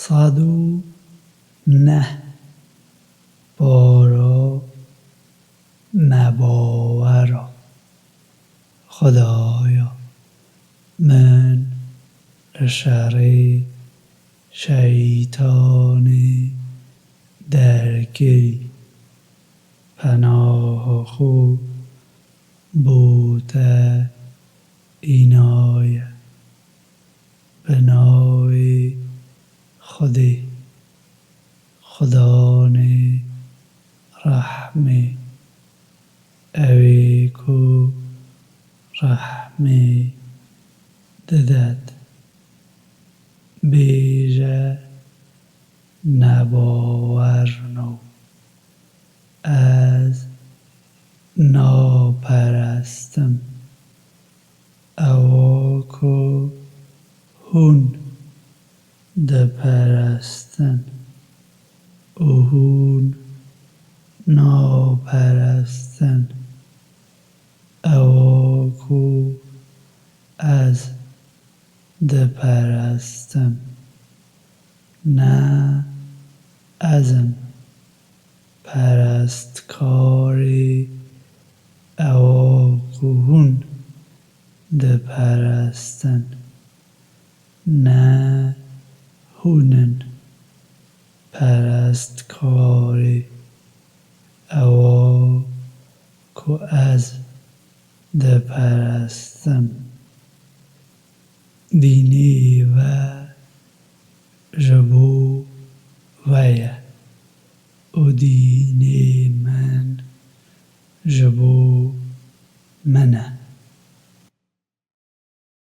109 بارا نباورا. خدایا من لشر شیطان درگیری پناه خو بوده اینایه بنای خودی خدان رحمی اوی کو رحمی ددد بیجه نباورنو از ناپرستم اواکو هون دپرستن اوهون ناپرستن اواکو از دپرستم نه ازم پرستکاری اواکوهون دپرستن نه هونن پرستکاری اواکو از دپرستم دینی و جبو